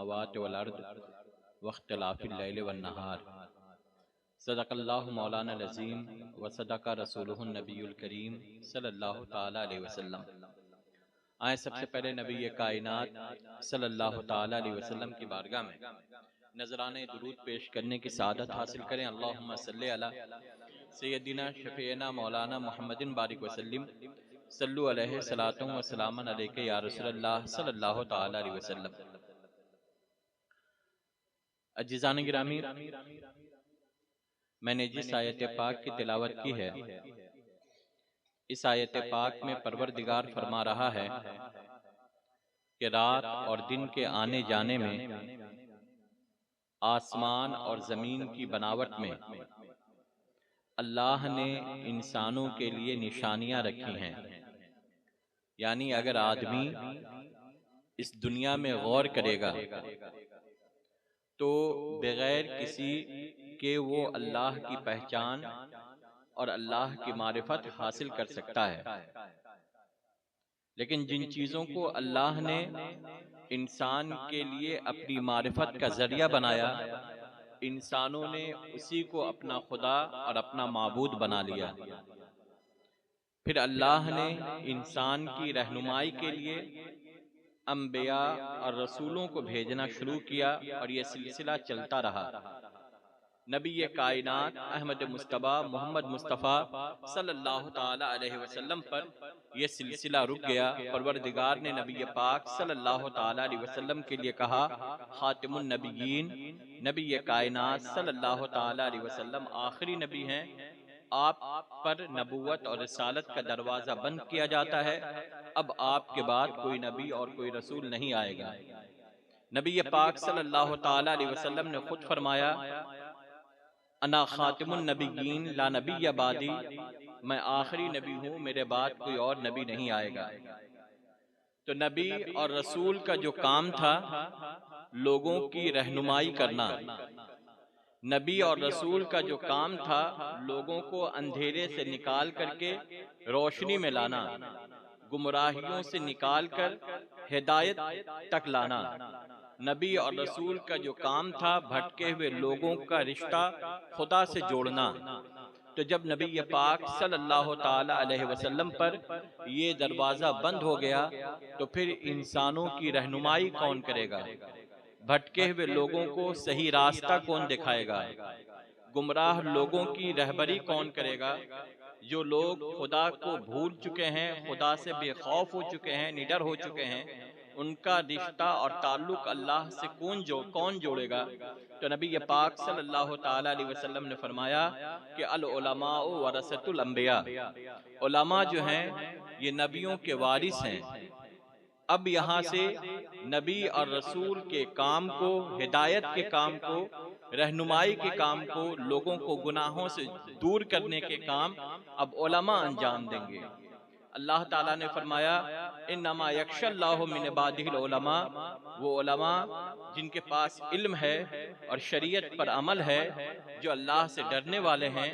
السماوات والارض واختلاف اللیل والنہار۔ صدق اللہ مولانا العظیم وصدق رسولہ النبی الکریم صلی اللہ تعالی علیہ وسلم۔ آئیں سب سے پہلے نبی کائنات صلی اللہ تعالی علیہ وسلم کی بارگاہ میں نذرانے درود پیش کرنے کی سعادت حاصل کریں۔ اللہم صلی علی سیدنا شفیعنا مولانا محمد بارک وسلم، صلو علیہ صلاۃ و سلام علیک یا رسول اللہ صلی اللہ تعالی علیہ وسلم۔ عزیزان گرامی، میں نے جس آیت پاک کی تلاوت کی ہے، اس آیت پاک میں پروردگار فرما رہا ہے کہ رات اور دن کے آنے جانے میں، آسمان اور زمین کی بناوٹ میں اللہ نے انسانوں کے لیے نشانیاں رکھی ہیں۔ یعنی اگر آدمی اس دنیا میں غور کرے گا تو بغیر کسی کہ وہ اللہ کی پہچان اور اللہ کی معرفت حاصل کر سکتا ہے، لیکن جن چیزوں کو اللہ نے انسان کے لیے اپنی معرفت کا ذریعہ بنایا، انسانوں نے اسی کو اپنا خدا اور اپنا معبود بنا لیا۔ پھر اللہ نے انسان کی رہنمائی کے لیے انبیاء اور رسولوں کو بھیجنا شروع کیا، اور یہ سلسلہ چلتا رہا۔ نبی کائنات احمد مصطفیٰ محمد مصطفیٰ صلی اللہ تعالی علیہ وسلم پر یہ سلسلہ رک گیا۔ پروردگار نے نبی پاک صلی اللہ تعالی علیہ وسلم کے لیے کہا، خاتم النبیین، نبی کائنات صلی اللہ تعالی علیہ وسلم آخری نبی ہیں، آپ پر نبوت اور رسالت کا دروازہ بند کیا جاتا ہے، اب آپ کے بعد کوئی نبی اور کوئی رسول نہیں آئے گا۔ نبی پاک صلی اللہ تعالی علیہ وسلم نے خود فرمایا، انا خاتم النبیین لا نبی بعدی، میں آخری نبی ہوں، میرے بعد کوئی اور نبی نہیں آئے گا۔ تو نبی اور رسول کا جو کام تھا لوگوں کی رہنمائی کرنا، نبی اور رسول کا جو کام تھا لوگوں کو اندھیرے سے نکال کر کے روشنی میں لانا، گمراہیوں سے نکال کر ہدایت تک لانا۔ نبی اور رسول کا جو کام تھا بھٹکے ہوئے لوگوں کا رشتہ خدا سے جوڑنا۔ تو جب نبی پاک صلی اللہ تعالی علیہ وسلم پر یہ دروازہ بند ہو گیا تو پھر انسانوں کی رہنمائی کون کرے گا؟ بھٹکے ہوئے لوگوں کو صحیح راستہ کون دکھائے گا؟ گمراہ لوگوں کی رہبری کون کرے گا؟ جو لوگ خدا کو بھول چکے ہیں، خدا سے بے خوف ہو چکے ہیں، نڈر ہو چکے ہیں، ان کا رشتہ اور تعلق اللہ سے کون جوڑے گا؟ تو نبی پاک صلی اللہ تعالی علیہ وسلم نے فرمایا کہ العلماء ورثۃ الانبیاء، علماء جو ہیں یہ نبیوں کے وارث ہیں۔ اب یہاں سے نبی اور رسول کے کام کو، ہدایت کے کام کو، رہنمائی کے کام کو، لوگوں کو گناہوں سے دور کرنے کے کام اب علماء انجام دیں گے۔ اللہ تعالیٰ نے فرمایا، انما یخشی اللہ من عبادہ العلماء، وہ علماء جن کے پاس علم ہے اور شریعت پر عمل ہے، جو اللہ سے ڈرنے والے ہیں،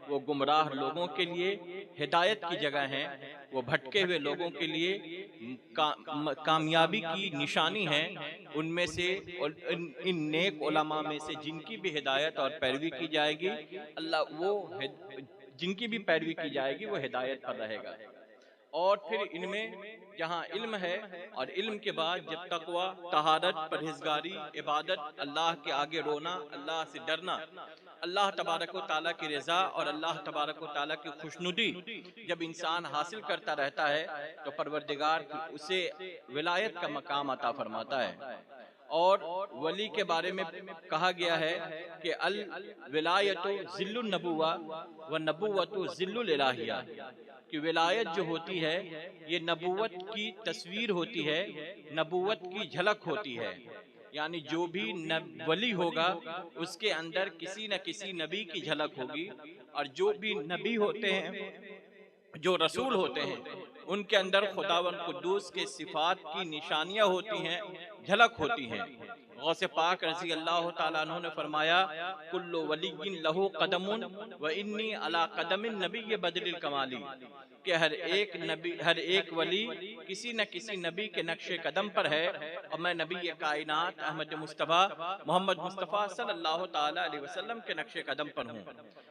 وہ گمراہ لوگوں کے لیے ہدایت کی جگہ ہیں، وہ بھٹکے ہوئے لوگوں کے لیے کامیابی کی نشانی ہیں۔ ان میں سے ان نیک علماء میں سے جن کی بھی ہدایت اور پیروی کی جائے گی، جن کی بھی پیروی کی جائے گی وہ ہدایت پر رہے گا۔ اور پھر ان میں جہاں علم ہے، اور علم کے بعد جب تقوی، طہارت، پرہیزگاری، عبادت، اللہ کے آگے رونا، اللہ سے ڈرنا، اللہ تبارک و تعالیٰ کی رضا اور اللہ تبارک و تعالیٰ کی خوشنودی جب انسان حاصل کرتا رہتا ہے تو پروردگار اسے ولایت کا مقام عطا فرماتا ہے۔ اور ولی کے بارے میں کہا گیا ہے کہ الولایت ظل النبوہ والنبوۃ ظل الالہیہ، کہ ولایت جو ہوتی ہے یہ نبوت کی تصویر ہوتی ہے، نبوت کی جھلک ہوتی ہے۔ یعنی جو بھی ولی ہوگا اس کے اندر کسی نہ کسی نبی کی جھلک ہوگی، اور جو بھی نبی ہوتے ہیں، جو رسول ہوتے ہیں، ان کے اندر خداوند قدوس کے صفات کی نشانیاں ہوتی ہیں، جھلک ہوتی ہیں۔ غوث پاک رضی اللہ تعالیٰ عنہ نے فرمایا کل ولی لہو قدم و انی علی قدم النبی بدر الکمالی، کہ ہر ایک ولی کسی نہ کسی نبی کے نقش قدم پر ہے، اور میں نبی کائنات احمد مصطفیٰ محمد مصطفیٰ صلی اللہ تعالیٰ علیہ وسلم کے نقش قدم پر ہوں۔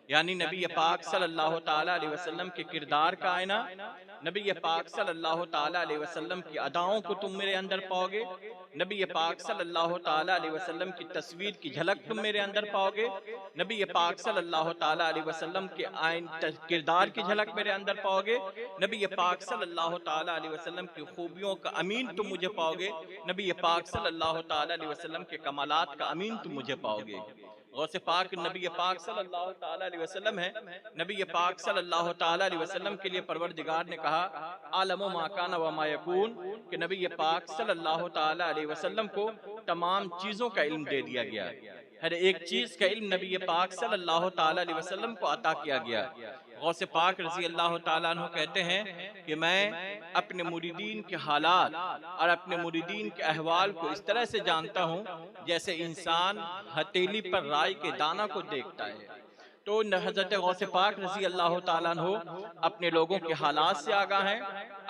یعنی نبی پاک صلی اللہ تعالیٰ علیہ وسلم کے کردار کا آئینہ، نبی پاک صلی اللہ تعالیٰ علیہ وسلم کی اداؤں کو تم میرے اندر پاؤ گے، نبی پاک صلی اللہ تعالیٰ علیہ وسلم کی تصویر کی جھلک تم میرے اندر پاؤ گے، نبی پاک صلی اللہ تعالیٰ علیہ وسلم کے کردار کی جھلک میرے اندر پاؤ گے، نبی پاک صلی اللہ تعالیٰ علیہ وسلم کی خوبیوں کا امین تم مجھے پاؤ گے، نبی پاک صلی اللہ تعالیٰ علیہ وسلم کے کمالات کا امین تم مجھے پاؤ گے۔ غوث پاک نبی پاک صلی اللہ تعالیٰ علیہ وسلم ہے۔ نبی پاک صلی اللہ تعالیٰ علیہ وسلم کے لیے پروردگار نے کہا عالم ما کان و ما یکون، کہ نبی پاک صلی اللہ تعالیٰ علیہ وسلم کو تمام چیزوں کا علم دے دیا گیا، ہر ایک چیز کا علم نبی پاک صلی اللہ تعالیٰ علیہ وسلم کو عطا کیا گیا۔ غوث پاک رضی اللہ تعالیٰ عنہ کہتے ہیں کہ میں اپنے مریدین کے حالات اور اپنے مریدین کے احوال کو اس طرح سے جانتا ہوں جیسے انسان ہتھیلی پر رائی کے دانہ کو دیکھتا ہے۔ تو حضرت غوث پاک رضی اللہ تعالیٰ عنہ اپنے لوگوں کے حالات سے آگاہ ہیں،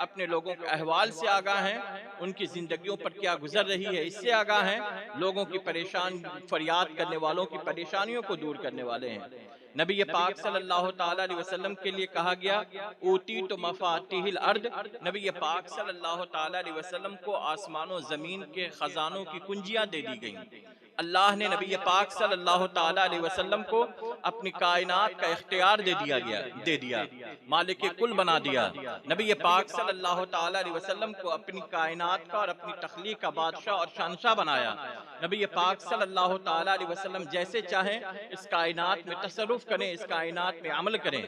اپنے لوگوں کے احوال سے آگاہ ہیں، ان کی زندگیوں پر کیا گزر رہی ہے اس سے آگاہ ہیں، لوگوں کی فریاد کرنے والوں کی پریشانیوں کو دور کرنے والے ہیں۔ نبی پاک صلی اللہ تعالیٰ علیہ وسلم کے لیے کہا گیا اوتیت مفاتیح الارض، نبی پاک صلی اللہ تعالیٰ علیہ وسلم کو آسمان و زمین کے خزانوں کی کنجیاں دے دی گئیں۔ اللہ نے نبی پاک صلی اللہ تعالیٰ علیہ وسلم کو اپنی کائنات کا اختیار دے دیا، مالک کل بنا دیا۔ نبی پاک صلی اللہ تعالیٰ علیہ وسلم کو اپنی کائنات کا اور اپنی تخلیق کا بادشاہ اور شہنشاہ بنایا۔ نبی پاک صلی اللہ تعالیٰ علیہ وسلم جیسے چاہیں اس کائنات میں تصرف کریں، اس کائنات میں عمل کریں۔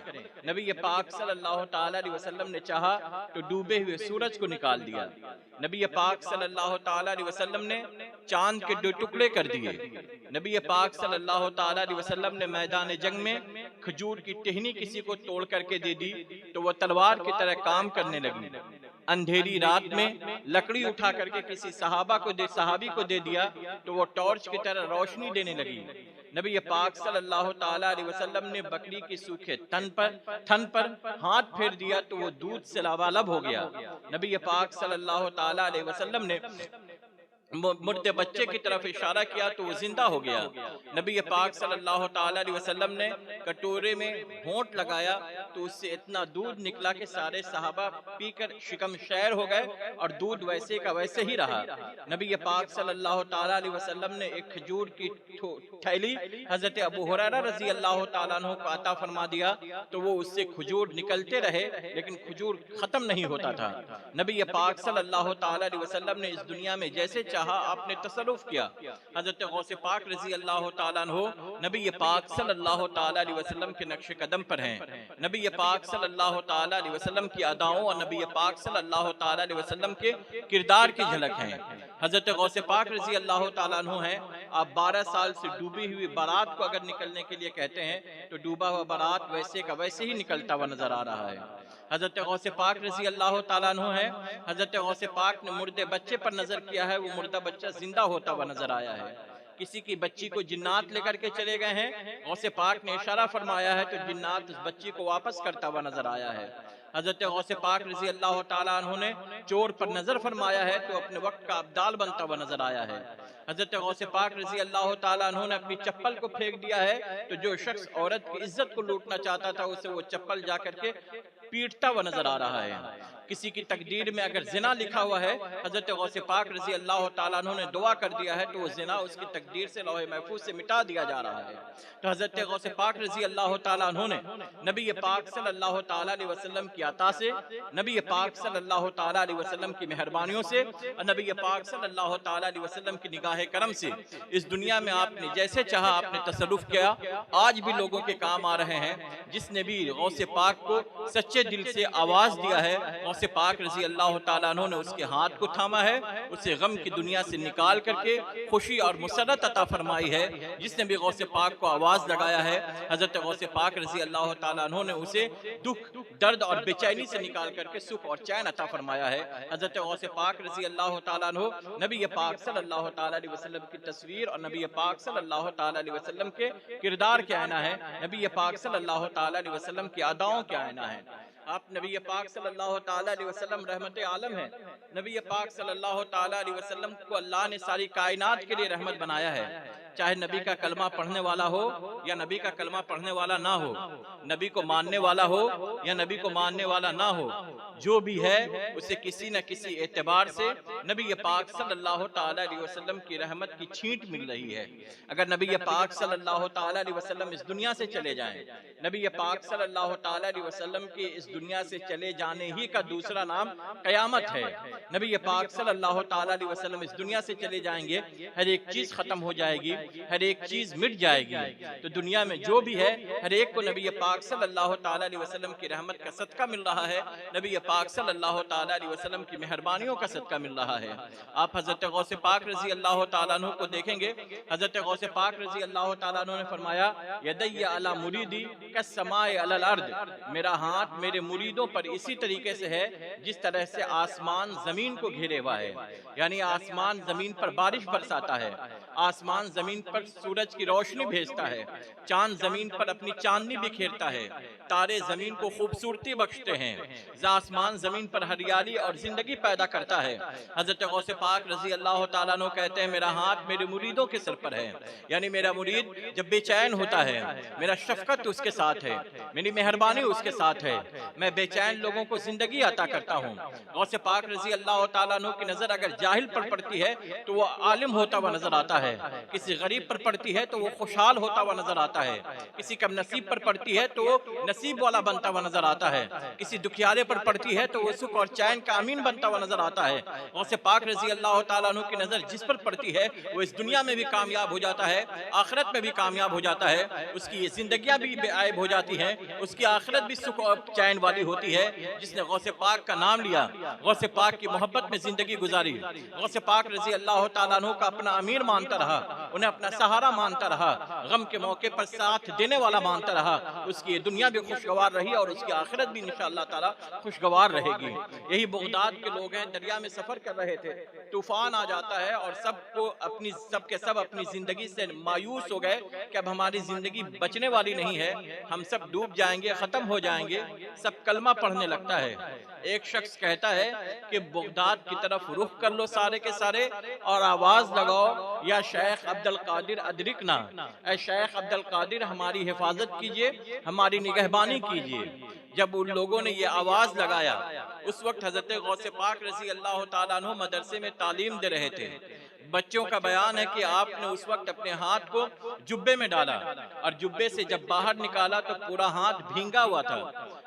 نبی پاک صلی اللہ تعالیٰ علیہ وسلم نے چاہا تو ڈوبے ہوئے سورج کو نکال دیا۔ نبی پاک صلی اللہ تعالیٰ علیہ وسلم نے چاند کے 2 ٹکڑے کر دیے۔ نبی پاک صلی اللہ تعالیٰ علیہ وسلم نے میدان جنگ میں کھجور کی ٹہنی کسی کو توڑ کر کے دے دی تو وہ تلوار کی طرح کام کرنے لگی۔ اندھیری رات میں لکڑی اٹھا کر کے کسی صحابی کو دے دیا تو وہ ٹارچ کی طرح روشنی دینے لگی۔ نبی پاک صلی اللہ تعالیٰ علیہ وسلم نے بکری کی سوکھے تھن پر ہاتھ پھیر دیا تو وہ دودھ سے لبالب ہو گیا۔ نبی پاک صلی اللہ تعالیٰ علیہ وسلم نے مردے بچے کی طرف اشارہ کیا تو وہ زندہ ہو گیا۔ نبی پاک صلی اللہ تعالیٰ علیہ وسلم نے کٹورے میں ہونٹ لگایا تو اس سے اتنا دودھ نکلا کہ سارے صحابہ پی کر شکم شیر ہو گئے اور دودھ ویسے کا ویسے ہی رہا۔ نبی پاک صلی اللہ تعالیٰ علیہ وسلم نے ایک کھجور کی تھیلی حضرت ابو ہریرہ رضی اللہ تعالیٰ عنہ کو عطا فرما دیا تو وہ اس سے کھجور نکلتے رہے لیکن کھجور ختم نہیں ہوتا تھا۔ نبی پاک صلی اللہ تعالیٰ علیہ وسلم نے اس دنیا میں جیسے آپ نے تصرف کیا۔ حضرت غوث پاک رضی اللہ تعالیٰ عنہ نبی پاک صلی اللہ تعالیٰ علیہ وسلم کے نقش قدم پر ہیں۔ نبی پاک صلی اللہ تعالیٰ علیہ وسلم کی اداؤں اور نبی پاک صلی اللہ تعالیٰ علیہ وسلم کے کردار کی جھلک ہیں۔ حضرت غوث پاک رضی اللہ تعالیٰ عنہ ہیں، آپ 12 سال سے ڈوبی ہوئی بارات کو اگر نکلنے کے لیے کہتے ہیں تو ڈوبا ہوا بارات ویسے کا ویسے ہی نکلتا ہوا نظر آ رہا ہے۔ حضرت غوث پاک رضی اللہ تعالیٰ عنہ ہے، حضرت غوث پاک نے مردے بچے پر نظر کیا ہے، وہ مردہ بچہ زندہ ہوتا ہوا نظر آیا ہے۔ کسی کی بچی کو جنات لے کر کے چلے گئے ہیں، غوث پاک نے اشارہ فرمایا ہے تو جنات اس بچی کو واپس کرتا ہوا نظر آیا ہے۔ حضرت غوث پاک رضی اللہ تعالیٰ عنہ نے چور پر نظر فرمایا ہے تو اپنے وقت کا ابدال بنتا ہوا نظر آیا ہے۔ حضرت غوث پاک رضی اللہ تعالیٰ عنہ نے اپنی چپل کو پھینک دیا ہے تو جو شخص عورت کی عزت کو لوٹنا چاہتا تھا اسے وہ چپل جا کر کے پیٹتا ہوا نظر آ رہا ہے۔ کسی کی تقدیر میں اگر زنا لکھا ہوا ہے، حضرت غوث پاک رضی اللہ تعالیٰ عنہ نے دعا کر دیا ہے تو وہ زنا اس کی تقدیر سے لوح محفوظ سے مٹا دیا جا رہا ہے۔ تو حضرت غوث پاک رضی اللہ تعالیٰ عنہ نے نبی پاک صلی اللہ تعالیٰ علیہ وسلم کی عطا سے، نبی پاک صلی اللہ تعالیٰ علیہ وسلم کی مہربانیوں سے اور نبی پاک صلی اللہ تعالیٰ علیہ وسلم کی نگاہ کرم سے اس دنیا میں آپ نے جیسے چاہا آپ نے تصرف کیا، آج بھی لوگوں کے کام آ رہے ہیں۔ جس نے بھی غوث پاک کو سچے دل سے آواز دیا ہے، غوث غوث پاک رضی اللہ تعالیٰ عنہ نے اس کے ہاتھ کو تھاما ہے، اسے غم کی دنیا سے نکال کر کے خوشی اور مسرت عطا فرمائی ہے۔ جس نے بھی غوث پاک کو آواز لگایا ہے، حضرت غوث پاک رضی اللہ تعالیٰ عنہ نے اسے دکھ، درد اور بے چینی سے نکال کر کے سکھ اور چین عطا فرمایا ہے۔ حضرت غوث پاک رضی اللہ تعالیٰ عنہ نبی پاک صلی اللہ تعالیٰ علیہ وسلم کی تصویر اور نبی پاک صلی اللہ تعالیٰ علیہ وسلم کے کردار کے آئینہ ہے، نبی پاک صلی اللہ تعالیٰ علیہ وسلم کی اداؤں کے آئینہ ہے۔ آپ نبی پاک صلی اللہ تعالیٰ علیہ وسلم رحمت عالم ہیں۔ نبی پاک صلی اللہ تعالیٰ علیہ وسلم کو اللہ نے ساری کائنات کے لیے رحمت بنایا ہے، چاہے نبی کا کلمہ پڑھنے والا ہو یا نبی کا کلمہ پڑھنے والا نہ ہو، نبی کو ماننے والا ہو یا نبی کو ماننے والا نہ ہو، جو بھی ہے اسے کسی نہ کسی اعتبار سے نبی پاک صلی اللہ تعالیٰ علیہ وسلم کی رحمت کی چھینٹ مل رہی ہے۔ اگر نبی پاک صلی اللہ تعالیٰ علیہ وسلم اس دنیا سے چلے جائیں، نبی پاک صلی اللہ تعالیٰ علیہ وسلم کے اس دنیا سے چلے جانے ہی کا دوسرا نام قیامت ہے۔ نبی پاک صلی اللہ تعالیٰ علیہ وسلم اس دنیا سے چلے جائیں گے، ہر ایک چیز ختم ہو جائے گی، ہر ایک چیز مٹ جائے گی، تو دنیا میں جو بھی ہے ہر ایک کو نبی پاک صلی اللہ تعالیٰ علیہ وسلم کی رحمت کا صدقہ مل رہا ہے، نبی پاک صلی اللہ تعالیٰ علیہ وسلم کی مہربانیوں کا صدقہ مل رہا ہے۔ آپ حضرت غوث پاک رضی اللہ تعالیٰ عنہ کو دیکھیں گے، حضرت غوث پاک رضی اللہ تعالیٰ عنہ نے فرمایا، یدی علی مریدی کالسماء علی الارض، میرا ہاتھ میرے مریدوں پر اسی طریقے سے ہے جس طرح سے آسمان زمین کو گھیرے ہوا ہے، یعنی آسمان زمین پر بارش برساتا ہے، آسمان زمین پر سورج کی روشنی بھیجتا ہے، چاند زمین پر اپنی چاندنی بکھیرتا ہے، تارے زمین کو خوبصورتی بخشتے ہیں، آسمان زمین پر ہریالی اور زندگی پیدا کرتا ہے۔ حضرت غوث پاک رضی اللہ تعالیٰ عنہ کہتے ہیں، میرا ہاتھ میرے مریدوں کے سر پر ہے، یعنی میرا مرید جب بے چین ہوتا ہے، میرا شفقت اس کے ساتھ ہے، میری مہربانی اس کے ساتھ ہے، میں بے چین لوگوں کو زندگی عطا کرتا ہوں۔ غوث پاک رضی اللہ تعالیٰ عنہ کی نظر اگر جاہل پر پڑتی ہے تو وہ عالم ہوتا ہوا نظر آتا ہے، کسی غریب پر پڑتی ہے تو وہ خوشحال ہوتا ہوا نظر آتا ہے، کسی کم نصیب پر پڑتی ہے تو وہ نصیب والا بنتا ہوا نظر آتا ہے، کسی دکھیارے پر پڑتی ہے تو وہ سکھ اور چین کا امین بنتا ہوا نظر آتا ہے۔ غوث پاک رضی اللہ تعالیٰ عنہ کی نظر جس پر پڑتی ہے وہ اس دنیا میں بھی کامیاب ہو جاتا ہے، آخرت میں بھی کامیاب ہو جاتا ہے، اس کی یہ زندگیاں بھی بے عیب ہو جاتی ہیں، اس کی آخرت بھی سکھ اور چین والی ہوتی ہے۔ جس نے غوث پاک کا نام لیا، غوث پاک کی محبت میں زندگی گزاری، غوث پاک رضی اللہ تعالیٰ عنہ کا اپنا امیر مانتا رہا، انہیں اپنا سہارا مانتا رہا، غم کے موقع پر ساتھ دینے والا مانتا رہا، اس کی دنیا بھی خوشگوار رہی اور اس کی آخرت بھی انشاءاللہ تعالی خوشگوار رہے گی۔ یہی بغداد کے لوگ ہیں، دریا میں سفر کر رہے تھے، طوفان آ جاتا ہے اور سب کے سب اپنی زندگی سے مایوس ہو گئے کہ اب ہماری زندگی بچنے والی نہیں ہے، ہم سب ڈوب جائیں گے، ختم ہو جائیں گے، سب کلمہ پڑھنے لگتا ہے۔ ایک شخص کہتا ہے کہ بغداد کی طرف رخ کر لو سارے کے سارے اور آواز لگاؤ، یا شیخ عبد القادر ادرکنا، اے شیخ عبد القادر ہماری حفاظت کیجئے، ہماری نگہبانی کیجئے۔ جب ان لوگوں نے یہ آواز لگایا، اس وقت حضرت غوث پاک رضی اللہ تعالیٰ عنہ مدرسے میں تعلیم دے رہے تھے۔ بچوں کا بیان ہے کہ آپ نے اس وقت اپنے ہاتھ کو جبے میں ڈالا اور جبے سے جب باہر نکالا تو پورا ہاتھ بھینگا ہوا تھا۔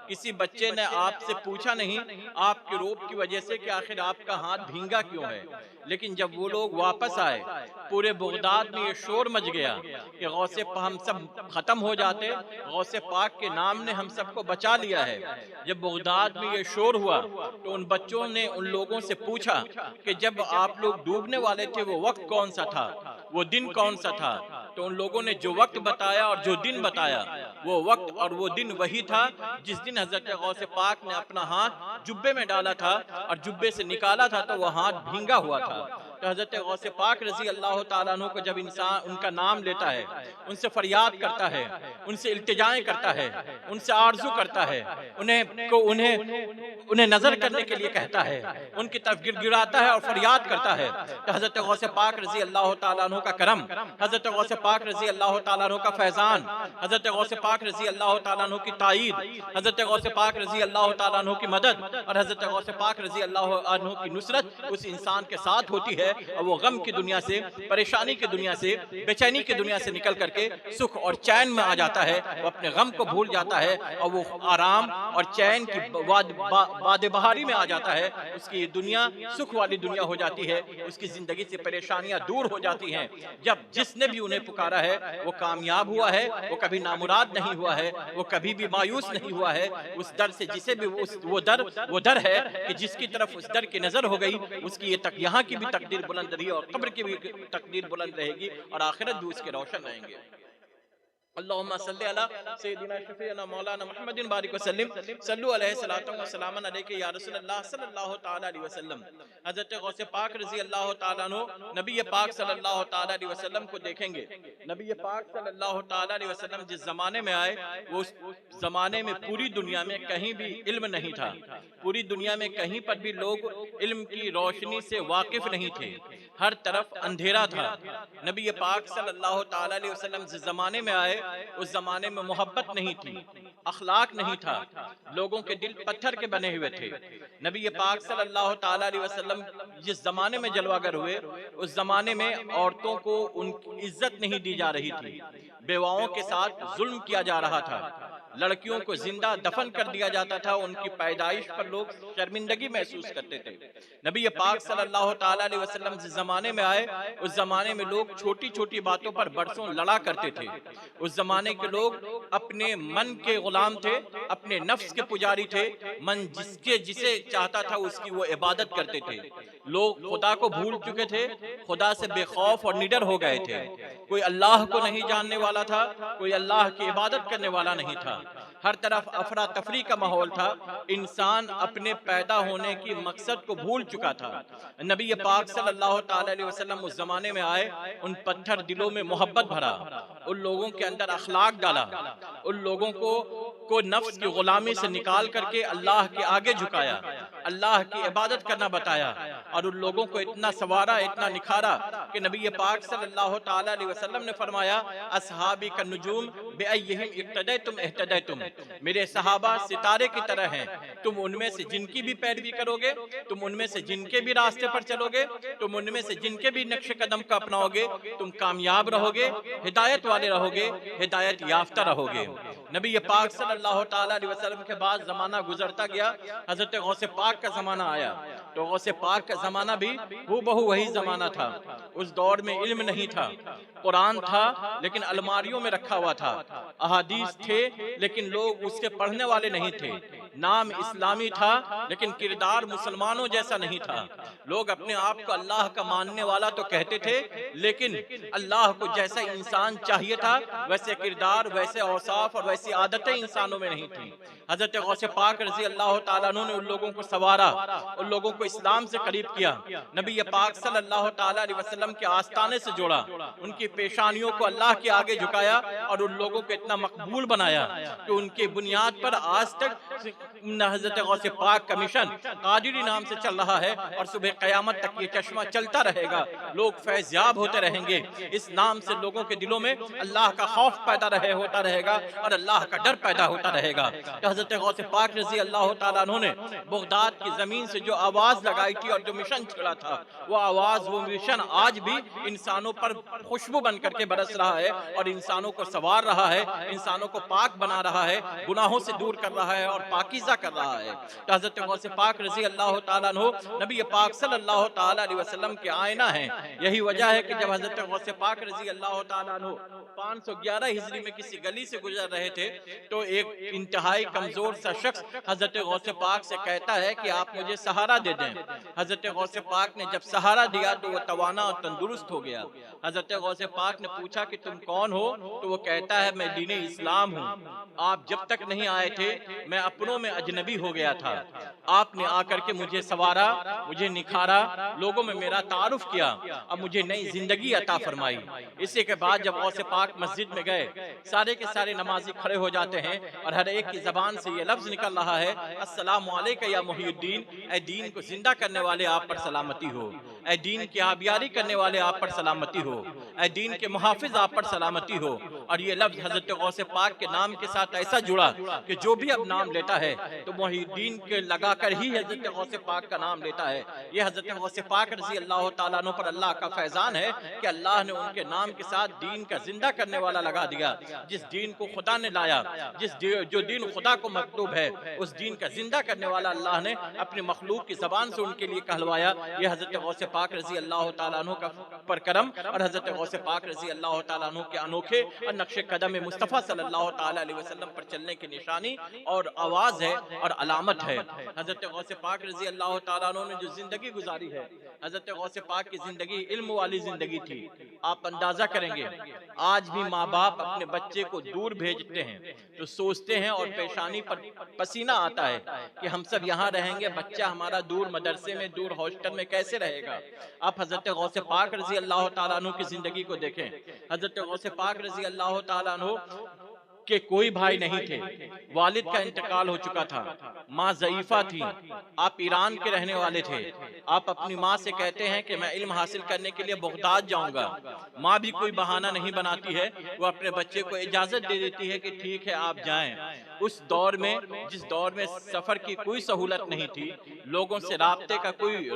کسی بچے نے آپ سے پوچھا نہیں آپ کے روب کی وجہ سے کہ آخر آپ کا ہاتھ بھینگا کیوں ہے، لیکن جب وہ لوگ واپس آئے پورے بغداد میں یہ شور مچ گیا کہ غوث پاک ہم سب ختم ہو جاتے، غوث پاک کے نام نے ہم سب کو بچا لیا ہے۔ جب بغداد میں یہ شور ہوا تو ان بچوں نے ان لوگوں سے پوچھا کہ جب آپ لوگ ڈوبنے والے تھے وہ وقت کون سا تھا، وہ دن کون سا تھا؟ تو ان لوگوں نے جو وقت بتایا اور جو دن بتایا، وہ وقت اور وہ دن وہی تھا جس دن حضرت غوث پاک نے اپنا ہاتھ جبے میں ڈالا تھا اور جبے سے نکالا تھا تو وہ ہاتھ بھینگا ہوا تھا۔ تو حضرت غوث پاک رضی اللہ تعالیٰ عنہ کو جب انسان ان کا نام لیتا ہے، ان سے فریاد کرتا ہے، ان سے التجائیں کرتا ہے، ان سے آرزو کرتا ہے، انہیں نظر کرنے کے لیے کہتا ہے، ان کی طرف گر گراتا ہے اور فریاد کرتا ہے، تو حضرت غوث پاک رضی اللہ تعالیٰ عنہ کا کرم، حضرت غوث پاک رضی اللہ تعالیٰ عنہ کا فیضان، حضرت غوث پاک رضی اللہ تعالیٰ عنہ کی تائید، حضرت غوث پاک رضی اللہ تعالیٰ عنہ کی مدد اور حضرت غوث پاک رضی اللہ عنہ کی نصرت اس انسان کے ساتھ ہوتی ہے ہے اور وہ غم کی دنیا سے، پریشانی کی دنیا سے، بے چینی کی دنیا سے نکل کر کے سکھ اور چین میں آ جاتا ہے، وہ اپنے غم کو بھول جاتا ہے اور وہ آرام اور چین کی باد بہاری میں آ جاتا ہے، اس کی دنیا سکھ والی دنیا ہو جاتی ہے، اس کی زندگی سے پریشانیاں دور ہو جاتی ہیں۔ جب جس نے بھی انہیں پکارا ہے وہ کامیاب ہوا ہے، وہ کبھی نامراد نہیں ہوا ہے، وہ کبھی بھی مایوس نہیں ہوا ہے، اس در سے جسے بھی وہ در ہے کہ جس کی طرف اس در کی نظر ہو گئی، اس کی یہاں کی بھی تقدیر بلند رہی اور قبر کی بھی تقدیر بلند رہے گی اور آخرت بھی اس کے روشن رہیں گے۔ اللہم صلی علی سیدنا شفیعنا مولانا محمد بارک وسلم، صلو علیہ الصلوۃ والسلام علیک یا رسول اللہ صلی اللہ تعالی علیہ وسلم۔ حضرت غوث پاک رضی اللہ تعالیٰ عنہ نبی پاک صلی اللہ تعالی علیہ وسلم کو دیکھیں گے۔ نبی پاک صلی اللہ تعالی علیہ وسلم جس زمانے میں آئے وہ اس زمانے میں پوری دنیا میں کہیں بھی علم نہیں تھا، پوری دنیا میں کہیں پر بھی لوگ علم کی روشنی سے واقف نہیں تھے، ہر طرف اندھیرا تھا۔ نبی پاک صلی اللہ تعالی علیہ وسلم جس زمانے میں آئے اس زمانے میں محبت نہیں تھی، اخلاق نہیں تھا، لوگوں کے دل پتھر کے بنے ہوئے تھے۔ نبی پاک صلی اللہ تعالی علیہ وسلم جس زمانے میں جلوہ گر ہوئے اس زمانے میں عورتوں کو ان کی عزت نہیں دی جا رہی تھی، بیواؤں کے ساتھ ظلم کیا جا رہا تھا، لڑکیوں کو زندہ دفن کر دیا جاتا تھا، ان کی پیدائش پر لوگ شرمندگی محسوس کرتے تھے۔ نبی پاک صلی اللہ تعالی علیہ وسلم جس زمانے میں آئے اس زمانے میں لوگ چھوٹی چھوٹی باتوں پر برسوں لڑا کرتے تھے، اس زمانے کے لوگ اپنے من کے غلام تھے، اپنے نفس کے پجاری تھے، من جسے چاہتا تھا اس کی وہ عبادت کرتے تھے، لوگ خدا کو بھول چکے تھے، خدا سے بے خوف اور نڈر ہو گئے تھے، کوئی اللہ کو نہیں جاننے والا تھا، کوئی اللہ کی عبادت کرنے والا نہیں تھا، ہر طرف افراتفری کا ماحول تھا، انسان اپنے پیدا ہونے کی مقصد کو بھول چکا تھا۔ نبی پاک صلی اللہ تعالی علیہ وسلم اس زمانے میں آئے، ان پتھر دلوں میں محبت بھرا، ان لوگوں کے اندر اخلاق ڈالا، ان لوگوں کو نفس کی غلامی سے نکال کر کے اللہ کے آگے جھکایا، اللہ کی عبادت کرنا بتایا، اور ان لوگوں کو اتنا سوارا، اتنا نکھارا کہ نبی پاک صلی اللہ تعالی علیہ وسلم نے فرمایا اصحابی کا نجوم بِأَيِّهِمْ اقتدیتم اہتدیتم، میرے صحابہ ستارے کی طرح ہیں، تم ان میں سے جن کی بھی پیروی کرو گے، تم ان میں سے جن کے بھی راستے پر چلو گے، تم ان میں سے جن کے بھی نقش قدم کا اپناؤ گے، تم کامیاب رہو گے، ہدایت والے رہو گے، ہدایت یافتہ رہو گے۔ نبی پاک صلی اللہ تعالی علیہ وسلم کے بعد زمانہ گزرتا گیا، حضرت غوث پاک کا زمانہ آیا، تو غوث پاک کا زمانہ بھی بہو وہی زمانہ تھا۔ اس دور میں علم نہیں تھا، قرآن تھا لیکن الماریوں میں رکھا ہوا تھا، احادیث تھے لیکن لوگ اس کے پڑھنے والے نہیں تھے، نام اسلامی تھا لیکن کردار مسلمانوں جیسا نہیں تھا، لوگ اپنے آپ کو اللہ کا ماننے والا تو کہتے تھے لیکن اللہ کو جیسا انسان چاہیے تھا ویسے کردار، ویسے اوصاف اور ویسی عادتیں انسانوں میں نہیں تھیں۔ حضرت غوث پاک رضی اللہ تعالیٰ عنہ نے ان لوگوں کو سوارا، ان لوگوں کو اسلام سے قریب کیا، نبی پاک صلی اللہ تعالیٰ علیہ وسلم کے آستانے سے جوڑا، ان کی پیشانیوں کو اللہ کے آگے جھکایا اور ان لوگوں کو اتنا مقبول بنایا کہ ان کی بنیاد پر آج تک حضرت غوث پاک کا مشن قادری نام سے چل رہا ہے اور صبح قیامت تک یہ چشمہ چلتا رہے گا، لوگ فیضیاب ہوتے رہیں گے، اس نام سے لوگوں کے دلوں میں اللہ کا خوف پیدا ہوتا رہے گا اور اللہ کا ڈر پیدا ہوتا رہے گا۔ کہ حضرت غوث پاک رضی اللہ تعالیٰ عنہ نے بغداد کی زمین سے جو آواز لگائی تھی اور جو مشن چھڑا تھا، وہ آواز، وہ مشن آج بھی انسانوں پر خوشبو بن کر کے برس رہا ہے اور انسانوں کو سوار رہا ہے، انسانوں کو پاک بنا رہا ہے، گناہوں سے دور کر رہا ہے اور پاکیزہ کر رہا ہے۔ تو حضرت غوث پاک رضی اللہ تعالیٰ عنہ نبی پاک صلی اللہ تعالیٰ علیہ وسلم کے آئینہ ہیں۔ یہی وجہ ہے کہ جب حضرت غوث پاک رضی اللہ تعالیٰ عنہ 511 ہجری میں کسی گلی سے گزر رہے تھے تو ایک انتہائی کمزور سا شخص حضرت غوث پاک سے کہتا ہے کہ آپ مجھے سہارا دے دیں۔ حضرت غوث پاک نے جب سہارا دیا تو وہ توانا اور تندرست ہو گیا۔ حضرت غوث پاک نے پوچھا کہ تم کون ہو؟ تو وہ کہتا ہے میں دین اسلام ہوں، آپ جب تک نہیں آئے تھے میں اپنوں میں اجنبی ہو گیا تھا، آپ نے آ کر کے مجھے سوارا، مجھے نکھارا، لوگوں میں میرا تعارف کیا، اب مجھے نئی زندگی عطا فرمائی۔ اسی کے بعد جب غوث پاک مسجد میں گئے، سارے کے سارے نمازی کھڑے ہو جاتے ہیں اور ہر ایک کی زبان سے یہ لفظ نکل رہا ہے السلام علیکم یا محی الدین، اے دین کو زندہ کرنے والے آپ پر سلامتی ہو۔ اے دین کی آبیاری کرنے والے آپ پر سلامتی ہو، اے دین کے محافظ آپ پر سلامتی ہو۔ اور یہ لفظ حضرت غوث پاک کے نام کے ساتھ ایسا جڑا کہ جو بھی اب نام لیتا ہے تو محی الدین کے لگا کر ہی حضرت غوث پاک کا نام لیتا ہے۔ یہ حضرت غوث پاک رضی اللہ تعالیٰ عنہ پر اللہ کا فیضان ہے کہ اللہ نے ان کے نام کے ساتھ دین کا زندہ کرنے والا لگا دیا۔ جس دین کو خدا نے لایا، جو دین خدا کو مکتوب ہے، اس دین کا زندہ کرنے والا اللہ نے اپنی مخلوق کی زبان سے ان کے لیے کہلوایا۔ یہ حضرت غوث پاک رضی اللہ تعالیٰ عنہ کا پر کرم اور حضرت غوث پاک رضی اللہ تعالیٰ عنہ کے انوکھے اور نقش قدم مصطفیٰ صلی اللہ تعالیٰ علیہ وسلم پر چلنے کی نشانی اور آواز ہے اور علامت ہے۔ حضرت غوث پاک رضی اللہ تعالیٰ عنہ نے جو زندگی گزاری ہے، حضرت غوث پاک کی زندگی علم والی زندگی تھی۔ آپ اندازہ کریں گے آج بھی ماں باپ اپنے بچے کو دور بھیجتے ہیں تو سوچتے ہیں اور پیشانی پر پسینہ آتا ہے کہ ہم سب یہاں رہیں گے، بچہ ہمارا دور مدرسے میں، دور ہاسٹل میں کیسے رہے گا۔ آپ حضرت غوث پاک رضی اللہ تعالیٰ عنہ کی زندگی کو دیکھیں۔ حضرت غوث پاک رضی اللہ تعالیٰ عنہ کہ کوئی بھائی نہیں تھے، والد کا انتقال ہو چکا تھا، ماں ضعیفہ تھی، آپ ایران کے رہنے والے تھے۔ آپ اپنی ماں سے کہتے ہیں کہ میں علم حاصل کرنے کے لیے بغداد جاؤں گا۔ ماں بھی کوئی بہانہ نہیں بناتی ہے، وہ اپنے بچے کو اجازت دے دیتی ہے کہ ٹھیک ہے آپ جائیں۔ اس دور میں، جس دور میں سفر کی کوئی سہولت نہیں تھی، لوگوں سے رابطے کا کوئی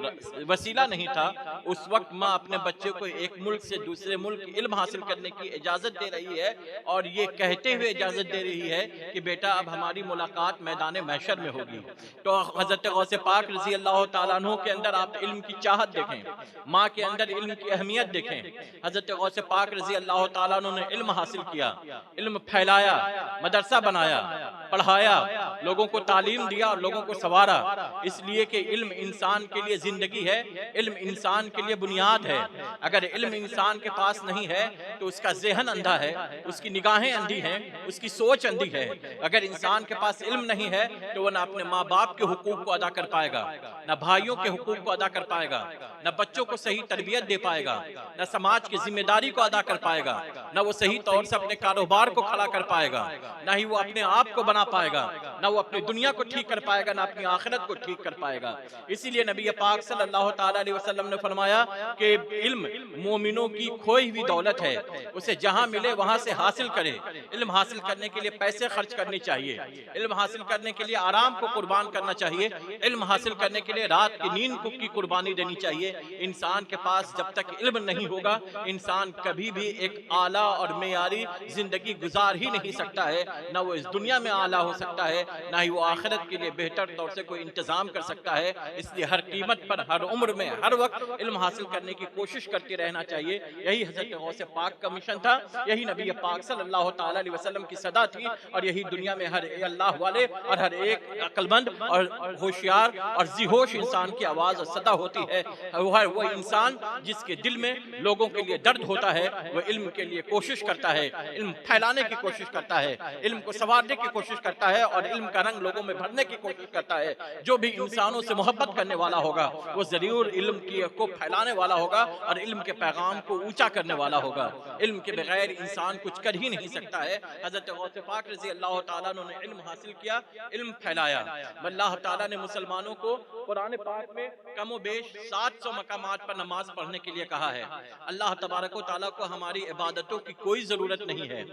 وسیلہ نہیں تھا، اس وقت ماں اپنے بچے کو ایک ملک سے دوسرے ملک علم حاصل کرنے کی اجازت دے رہی ہے اور یہ کہتے ہوئے اجازت دے رہی ہے کہ بیٹا اب ہماری ملاقات میدان محشر میں ہوگی۔ تو حضرت غوث پاک رضی اللہ تعالیٰ عنہ کے اندر آپ علم کی چاہت دیکھیں، ماں کے اندر علم کی اہمیت دیکھیں۔ حضرت غوث پاک رضی اللہ تعالیٰ عنہ نے علم حاصل کیا، علم پھیلایا، مدرسہ بنایا، پڑھایا، لوگوں کو تعلیم دیا اور لوگوں کو سنوارا، اس لیے کہ علم انسان کے لیے زندگی ہے، علم انسان کے لیے بنیاد ہے۔ اگر علم انسان کے پاس نہیں ہے تو اس کا ذہن اندھا ہے، اس کی نگاہیں اندھی ہیں، اس کی سوچ اندھی ہے۔ اگر انسان کے پاس علم نہیں ہے تو وہ نہ اپنے ماں باپ کے حقوق کو ادا کر پائے گا، نہ بھائیوں کے حقوق کو ادا کر پائے گا، نہ بچوں کو صحیح تربیت دے پائے گا، نہ سماج کی ذمہ داری کو ادا کر پائے گا، نہ وہ صحیح طور سے اپنے کاروبار کو کھڑا کر پائے گا، نہ ہی وہ اپنے آپ کو بنا پائے گا، نہ وہ اپنی دنیا کو ٹھیک کر پائے گا، نہ اپنی آخرت کو ٹھیک کر پائے گا۔ اسی لیے نبی پاک صلی اللہ تعالیٰ علیہ وسلم نے فرمایا کہ علم مومنوں کی کھوئی ہوئی دولت ہے، اسے جہاں ملے وہاں سے حاصل کرے۔ علم حاصل کرنے کے لیے پیسے خرچ کرنے چاہیے، علم حاصل کرنے کے لیے آرام کو قربان کرنا چاہیے، علم حاصل کرنے کے لیے رات کی نیند کی قربانی دینی چاہیے۔ انسان کے پاس جب تک علم نہیں ہوگا، انسان کبھی بھی ایک اعلیٰ اور معیاری زندگی گزار ہی نہیں سکتا ہے، نہ وہ اس دنیا میں اعلیٰ ہو سکتا ہے، نہ ہی وہ آخرت کے لیے بہتر طور سے کوئی انتظام کر سکتا ہے۔ اس لیے ہر قیمت پر، ہر عمر میں، ہر وقت علم حاصل کرنے کی کوشش کرتے رہنا چاہیے۔ یہی حضرت غوث پاک کا مشن تھا، یہی نبی پاک صلی اللہ تعالیٰ علیہ وسلم کی صدا تھی، اور یہی دنیا میں ہر اللہ والے اور ہر ایک عقل مند اور ہوشیار اور ذی ہوش انسان کی آواز اور صدا ہوتی ہے۔ وہ انسان جس کے دل میں لوگوں کے لیے درد ہوتا ہے، وہ علم کے لیے کوشش کرتا ہے، علم پھیلانے کی کوشش کرتا ہے، علم کو سنوارنے کی کوشش کرتا ہے اور علم کا رنگ لوگوں میں بھرنے کی کوشش کرتا ہے۔ جو بھی انسانوں سے محبت کرنے والا ہوگا وہ ضرور علم کو پھیلانے والا ہوگا اور علم کے پیغام کو اونچا کرنے والا ہوگا۔ علم کے بغیر انسان کچھ کر ہی نہیں سکتا ہے۔ حضرت غوث پاک رضی اللہ تعالیٰ نے علم حاصل کیا، علم پھیلایا۔ اللہ تعالیٰ نے مسلمانوں کو قرآن پاک میں کم و بیش 700 مقامات پر نماز پڑھنے کے لیے کہا ہے۔ اللہ تبارک و تعالیٰ کو ہماری عبادتوں کی کوئی ضرورت نہیں ہے۔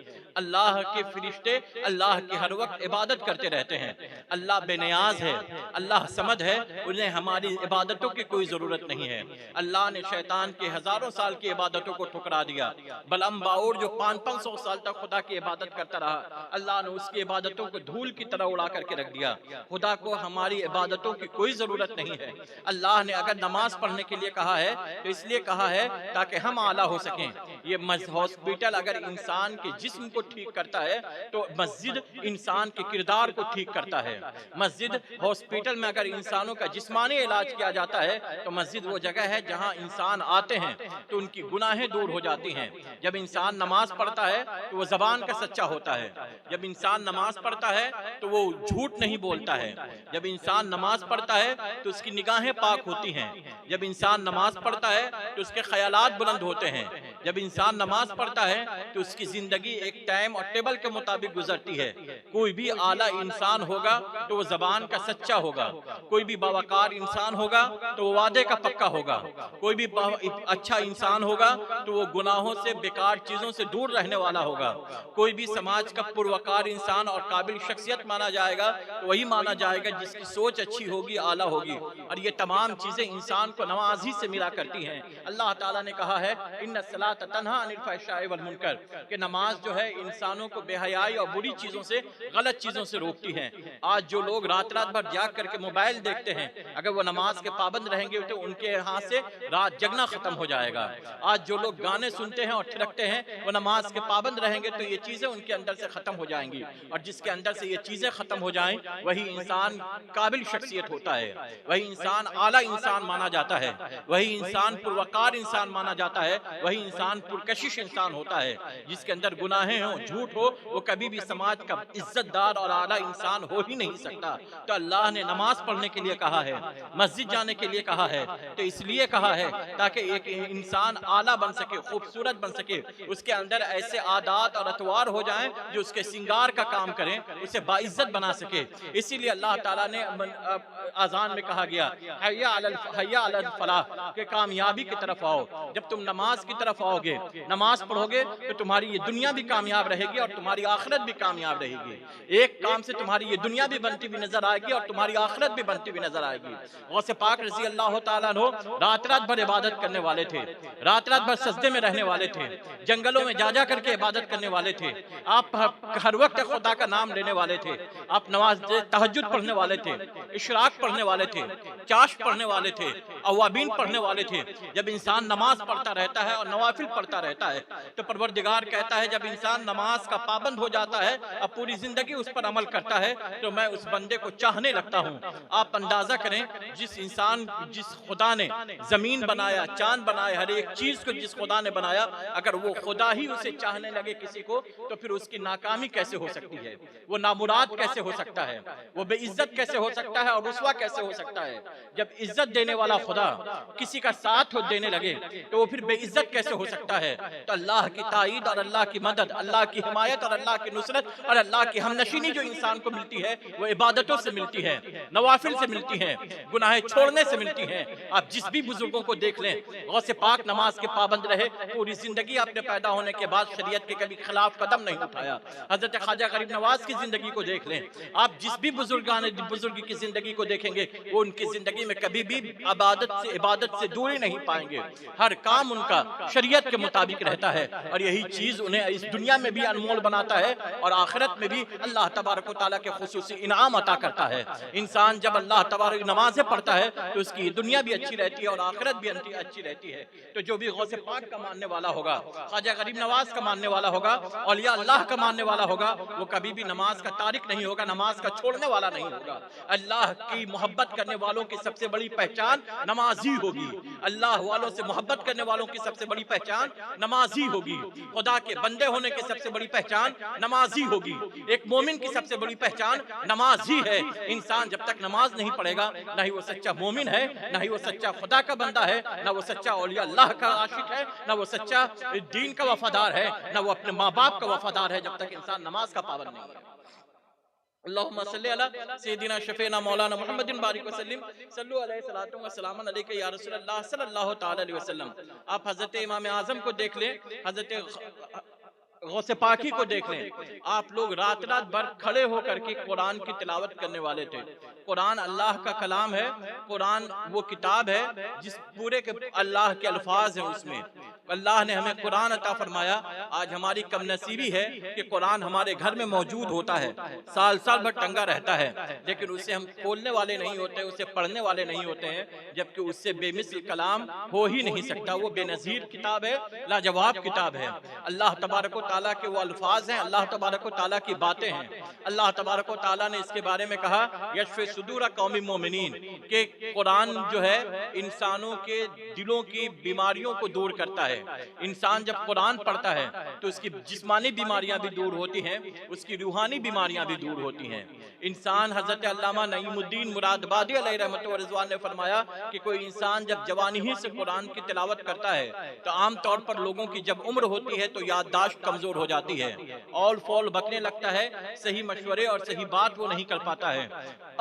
اللہ کے فرشتے اللہ کی ہر وقت عبادت کرتے رہتے ہیں۔ اللہ بے نیاز ہے، اللہ صمد ہے، انہیں ہماری عبادتوں کی کوئی ضرورت نہیں ہے۔ اللہ نے شیطان کے ہزاروں سال کی عبادتوں کو ٹھکرا دیا۔ بلعم باور جو 500 سال تک خدا کی عبادت کرتا رہا، اللہ نے اس کی عبادتوں کو دھول کی طرح اڑا کر کے رکھ دیا۔ خدا کو ہماری عبادتوں کی کوئی ضرورت نہیں ہے۔ اللہ نے اگر نماز پڑھنے کے لیے کہا ہے تو اس لیے کہا ہے تاکہ ہم اعلیٰ ہو سکیں۔ یہ ہاسپٹل اگر انسان کے جسم کو ٹھیک کرتا ہے تو مسجد انسان کے کردار کو ٹھیک کرتا ہے۔ مسجد ہاسپٹل میں اگر انسانوں کا جسمانی علاج کیا جاتا ہے تو مسجد وہ جگہ ہے جہاں انسان آتے ہیں تو ان کی گناہیں دور ہو جاتی ہیں۔ جب انسان نماز پڑھتا ہے تو وہ زبان کا سچا ہوتا ہے۔ جب انسان نماز پڑھتا ہے تو وہ جھوٹ نہیں بولتا ہے۔ جب انسان نماز پڑھتا ہے تو اس کی نگاہیں پاک ہوتی ہیں۔ جب انسان نماز پڑھتا ہے تو اس کے خیالات بلند ہوتے ہیں۔ جب انسان نماز پڑھتا ہے تو اس کی زندگی ایک ٹائم اور ٹیبل کے مطابق گزرتی ہے۔ کوئی بھی اعلیٰ انسان انسان ہوگا تو وہ زبان کا سچا ہوگا، کوئی بھی باوقار انسان ہوگا تو وہ وعدے کا پکا ہوگا، کوئی بھی اچھا انسان ہوگا تو وہ گناہوں سے بیکار چیزوں سے دور رہنے والا ہوگا، کوئی بھی سماج کا پروقار انسان اور قابل شخصیت مانا جائے گا تو وہی مانا جائے گا جس کی سوچ اچھی ہوگی، اعلیٰ ہوگی۔ اور یہ تمام چیزیں انسان کو نماز ہی سے ملا کرتی ہیں۔ اللہ تعالیٰ نے کہا ہے ان الصلاۃ تنہا عن الفحشاء والمنکر، کہ نماز جو ہے انسانوں کو بے حیائی اور بری چیزوں سے، غلط چیزوں سے روکتی ہے۔ آج جو لوگ رات بھر جاگ کر کے موبائل دیکھتے ہیں، اگر وہ نماز کے پابند رہیں گے تو ان کے ہاتھ سے رات جگنا ختم ہو جائے گا۔ آج جو لوگ گانے سنتے ہیں اور تھرکتے ہیں، وہ نماز کے پابند رہیں گے تو یہ چیزیں ان کے اندر سے ختم ہو جائیں گی، اور جس کے اندر سے یہ چیزیں ختم ہو جائیں وہی انسان قابل شخصیت ہوتا ہے، وہی انسان اعلیٰ انسان مانا جاتا ہے، وہی انسان پروقار انسان مانا جاتا ہے، وہی انسان پرکشش انسان ہوتا ہے۔ جس کے اندر گناہیں ہوں، جھوٹ ہو، وہ کبھی بھی سماج کا عزت دار اور اعلیٰ انسان ہو ہی نہیں سکتا۔ تو اللہ نے نماز پڑھنے کے لیے کہا ہے، مسجد جانے کے لیے کہا ہے، تو اس لیے کہا ہے تاکہ ایک انسان اعلیٰ بن سکے، خوبصورت بن سکے، اس کے اندر ایسے عادات اور اطوار ہو جائیں جو اس کے سنگار کا کام کریں، اسے باعزت بنا سکے۔ اسی لیے اللہ تعالیٰ نے اذان میں کہا گیا حی علی الفلاح، کہ کامیابی کی طرف آؤ۔ جب تم نماز کی طرف آؤ گے، نماز پڑھو گے تو تمہاری یہ دنیا بھی کامیاب رہے گی اور تمہاری آخرت بھی کامیاب رہے گی۔ ایک کام سے تمہاری یہ دنیا بھی بنتی بھی نظر آئے گی اور تمہاری آخرت بھی بنتی بھی نظر آئے گی۔ غوث پاک رضی اللہ تعالیٰ عنہ رات بھر عبادت کرنے والے تھے، رات بھر سجدے میں رہنے والے تھے، جنگلوں میں جا کر کے عبادت کرنے والے تھے، آپ ہر وقت خدا کا نام لینے والے تھے، آپ نماز تہجد پڑھنے والے تھے، اشراق پڑھنے والے تھے، چاشت پڑھنے والے تھے، اوابین پڑھنے والے تھے۔ جب انسان نماز پڑھتا رہتا ہے اور نوافل پڑھتا رہتا ہے تو پروردگار کہتا ہے جب انسان نماز کا پابند ہو جاتا ہے، اب پوری زندگی اس پر عمل کرتا ہے تو میں اس بندے کو چاہنے لگتا ہوں۔ آپ اندازہ کریں جس خدا نے زمین بنایا، چاند بنایا، ہر ایک چیز کو جس خدا نے بنایا، اگر وہ خدا ہی اسے چاہنے لگے کسی کو تو پھر اس کی ناکامی کیسے ہو سکتی ہے، وہ نامراد کیسے ہو سکتا ہے، وہ بے عزت کیسے ہو سکتا ہے اور رسوا کیسے ہو سکتا ہے۔ جب عزت دینے والا خدا کسی کا ساتھ دینے لگے تو وہ پھر بے عزت کیسے ہو سکتا ہے۔ تو اللہ کی تائید اور اللہ کی مدد، اللہ کی حمایت اور اللہ کی نصرت اور اللہ کی ہمنشینی جو انسان کو ملتی ہے وہ عبادتوں سے ملتی ہے، نوافل سے ملتی ہے، گناہ چھوڑنے سے ملتی ہے۔ آپ جس بھی بزرگوں کو دیکھ لیں، غوث پاک نماز کے پابند رہے، پوری زندگی اپنے پیدا ہونے کے بعد شریعت کے کبھی خلاف قدم نہیں اٹھایا۔ حضرت خواجہ غریب نواز کی زندگی کو دیکھ لیں، آپ جس بھی بزرگ کی زندگی کو دیکھیں گے وہ ان کی زندگی میں کبھی بھی عبادت سے دوری نہیں پائیں گے، ہر کام ان کا شریعت کے مطابق رہتا ہے، اور یہی چیز انہیں اس دنیا میں بھی انمول بناتا ہے اور آخرت میں بھی اللہ تبارک و تعالیٰ کے خصوصی انعام عطا کرتا ہے۔ انسان جب اللہ تبارک نمازیں پڑھتا ہے تو اس کی دنیا بھی اچھی رہتی ہے اور آخرت بھی اچھی رہتی ہے۔ تو جو بھی غوث پاک کا ماننے والا ہوگا، خواجہ غریب نواز کا ماننے والا ہوگا، اولیاء اللہ کا ماننے والا ہوگا، وہ کبھی بھی نماز کا تارک نہیں ہوگا، نماز کا چھوڑنے والا نہیں ہوگا۔ اللہ کی محبت کرنے والوں کی سب سے بڑی پہچان نمازی ہوگی، اللہ والوں سے محبت کرنے والوں کی سب سے بڑی پہچان نمازی ہوگی، خدا کے بندے ہونے کی سب سے بڑی پہچان نمازی ہوگی، ایک مومن کی سب سے بڑی پہچان نماز ہی ہے۔ انسان جب تک نماز نہیں پڑھے گا نہ ہی وہ سچا مومن ہے، نہ ہی وہ سچا خدا کا بندہ ہے، نہ وہ سچا اولیاء اللہ کا عاشق ہے، نہ وہ سچا دین کا وفادار ہے، نہ وہ اپنے ماں باپ کا وفادار ہے، جب تک انسان نماز کا پابند نہیں ہے۔ اللہم صلی علی سیدنا شفینا مولانا محمد بارک وسلم، صلو علیہ الصلوۃ والسلام علیک یا رسول اللہ صلی اللہ تعالی علیہ وسلم۔ آپ حضرت امام اعظم کو دیکھ لیں، حضرت غوث پاکی کو دیکھ لیں، آپ لوگ رات بھر کھڑے ہو کر کے قرآن کی تلاوت کرنے والے تھے۔ قرآن اللہ کا کلام ہے، قرآن وہ کتاب ہے جس پورے کے اللہ کے الفاظ ہیں، اس میں اللہ نے ہمیں قرآن عطا فرمایا۔ آج ہماری کم نصیبی ہے کہ قرآن ہمارے گھر میں موجود ہوتا ہے، سال بھر ٹنگا رہتا ہے، لیکن اسے ہم کھولنے والے نہیں ہوتے، اسے پڑھنے والے نہیں ہوتے ہیں، جبکہ اس سے بے مثل کلام ہو ہی نہیں سکتا۔ وہ بے نظیر کتاب ہے، لاجواب کتاب ہے۔ اللہ تبارک و تعالیٰ کے وہ الفاظ ہیں، اللہ تبارک و تعالیٰ کی باتیں ہیں۔ اللہ تبارک و تعالیٰ نے اس کے بارے میں کہا یشفی صدور قوم مومنین، کہ قرآن جو ہے انسانوں کے دلوں کی بیماریوں کو دور کرتا ہے۔ انسان جب قرآن پڑھتا ہے تو اس کی جسمانی بیماریاں بھی دور ہوتی ہیں، اس کی روحانی بیماریاں بھی دور ہوتی ہیں۔ انسان حضرت علامہ نعیم الدین مرادآبادی علیہ رحمت و رضوان نے فرمایا کہ کوئی انسان جب جوانی ہی سے قرآن کی تلاوت کرتا ہے تو عام طور پر لوگوں کی جب عمر ہوتی ہے تو یادداشت کمزور ہو جاتی ہے، اول فول بکنے لگتا ہے، صحیح مشورے اور صحیح بات وہ نہیں کر پاتا ہے۔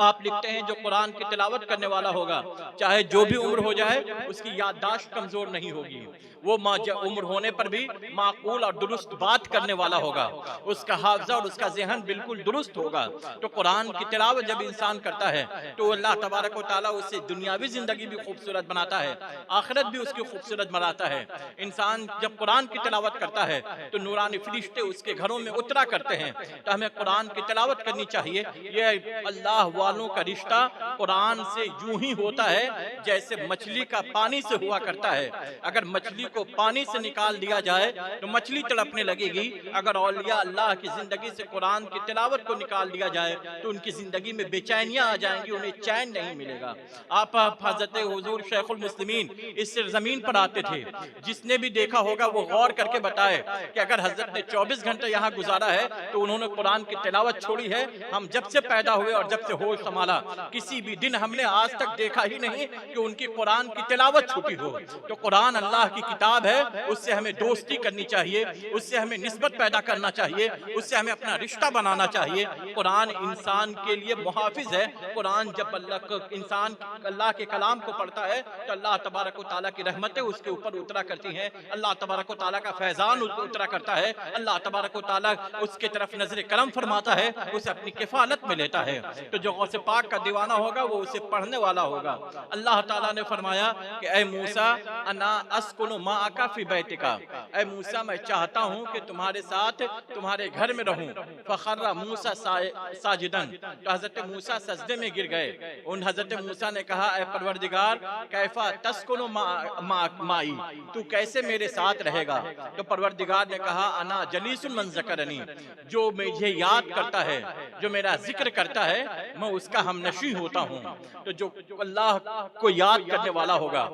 آپ لکھتے ہیں جو قرآن کی تلاوت کرنے والا ہوگا چاہے جو بھی عمر ہو جائے اس کی یادداشت کمزور نہیں ہوگی، وہ عمر ہونے پر بھی معقول اور درست بات کرنے والا ہوگا، اس کا حافظہ اور اس کا ذہن بالکل درست ہوگا۔ تو قرآن کی تلاوت جب انسان کرتا ہے تو اللہ تبارک و تعالیٰ اس سے دنیاوی زندگی بھی خوبصورت بناتا ہے، آخرت بھی اس کی خوبصورت بناتا ہے۔ انسان جب قرآن کی تلاوت کرتا ہے تو نورانی فرشتے اس کے گھروں میں اترا کرتے ہیں، تو ہمیں قرآن کی تلاوت کرنی چاہیے۔ یہ اللہ والوں کا رشتہ قرآن سے یوں ہی ہوتا ہے جیسے مچھلی کا پانی سے ہوا کرتا ہے۔ اگر مچھلی کو پانی سے نکال دیا جائے تو مچھلی تڑپنے لگے گی، اگر اولیاء اللہ کی زندگی سے قرآن کی تلاوت کو نکال دیا جائے تو ان کی زندگی میں بے چینیاں آ جائیں گی، انہیں چین نہیں ملے گا۔ آپ حضرت حضور شیخ المسلمین اس زمین پر آتے تھے، جس نے بھی دیکھا ہوگا وہ غور کر کے بتائے کہ اگر حضرت نے 24 گھنٹے یہاں گزارا ہے تو انہوں نے قرآن کی تلاوت چھوڑی ہے۔ ہم جب سے پیدا ہوئے اور جب سے ہوش سنبھالا کسی بھی دن ہم نے آج تک دیکھا ہی نہیں کہ ان کی قرآن کی تلاوت چھوٹی ہو۔ تو قرآن اللہ کی کتاب ہے، اس سے ہمیں دوستی کرنی چاہیے، اس سے ہمیں نسبت پیدا کرنا چاہیے، اس سے ہمیں اپنا رشتہ بنانا چاہیے۔ قرآن انسان کے لیے محافظ ہے۔ قرآن جب انسان اللہ کے کلام کو پڑھتا ہے تو اللہ تبارک و تعالیٰ کی رحمتیں اس کے اوپر اترا کرتی ہیں، اللہ تبارک و تعالیٰ کا فیضان اترا کرتا ہے، اللہ تبارک و تعالیٰ اس کے طرف نظر کرم فرماتا ہے، اسے اپنی کفالت میں لیتا ہے۔ تو جو غوث پاک کا دیوانہ ہوگا وہ اسے پڑھنے والا ہوگا۔ اللہ تعالیٰ نے فرمایا کہ اے موسیٰ انا اسکن معک فی بیتک، اے موسیٰ میں چاہتا ہوں کہ تمہارے ساتھ تمہارے گھر میں رہوں۔ فخر موسیٰ ساجدا، تو حضرت موسیٰ سجدے میں گر گئے۔ ان حضرت موسیٰ نے کہا اے پروردگار کیفا تسکن معی، تو کیسے میرے ساتھ رہے گا؟ تو پروردگار نے کہا انا جلیس من ذکرنی، جو مجھے یاد کرتا ہے، جو میرا ذکر کرتا ہے میں اس کا ہمنشیں ہوتا ہوں۔ تو جو اللہ کو یاد کرنے والا ہوگا،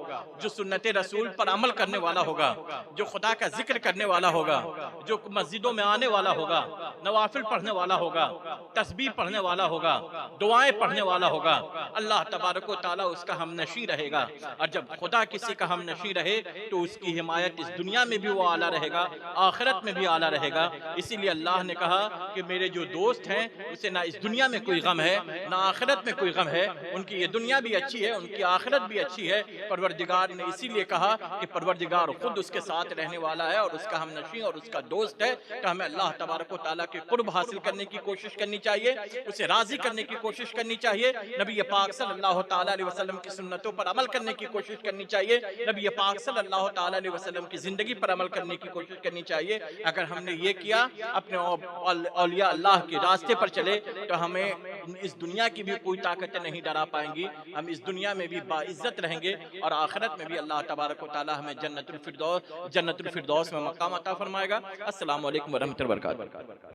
جو سنت رسول پر عمل کرنے والا ہوگا، جو خدا کا ذکر کرنے والا ہوگا، جو مسجدوں میں آنے والا ہوگا، نوافل پڑھنے والا ہوگا، تسبیح پڑھنے والا ہوگا، دعائیں پڑھنے والا ہوگا، اللہ تبارک و تعالیٰ اس کا ہمنشیں رہے گا۔ اور جب خدا کسی کا ہمنشیں رہے تو اس کی حمایت اس دنیا میں بھی وہ اعلیٰ رہے گا، آخرت میں بھی اعلیٰ رہے گا۔ اسی لیے اللہ نے کہا کہ میرے جو دوست ہیں اسے نہ اس دنیا میں کوئی غم ہے نہ آخرت میں کوئی غم ہے، ان کی یہ دنیا بھی اچھی ہے، ان کی آخرت بھی اچھی ہے۔ پروردگار نے اسی لیے کہا کہ پروردگار خود اس کے ساتھ رہنے والا ہے اور اس کا ہمنشیں اور اس کا دوست ہے۔ تو ہمیں اللہ تبارک و تعالیٰ کے قرب حاصل کرنے کی کوشش کرنی چاہیے، اسے راضی کرنے کی کوشش کرنی چاہیے، نبی پاک صلی اللہ تعالیٰ علیہ وسلم کی سنتوں پر عمل کرنے کی کوشش کرنی چاہیے، نبی پاک صلی اللہ تعالیٰ علیہ وسلم کی زندگی پر عمل کرنے کی کوشش کرنی چاہیے۔ اگر ہم نے یہ کیا، اپنے اولیاء اللہ کے راستے پر چلے، تو ہمیں اس دنیا کی بھی کوئی طاقتیں نہیں ڈرا پائیں گی، ہم اس دنیا میں بھی باعزت رہیں گے اور آخرت میں بھی اللہ تبارک و تعالیٰ ہمیں جنت الفردوس میں مقام عطا فرمائے گا۔ السلام علیکم ورحمۃ اللہ وبرکاتہ۔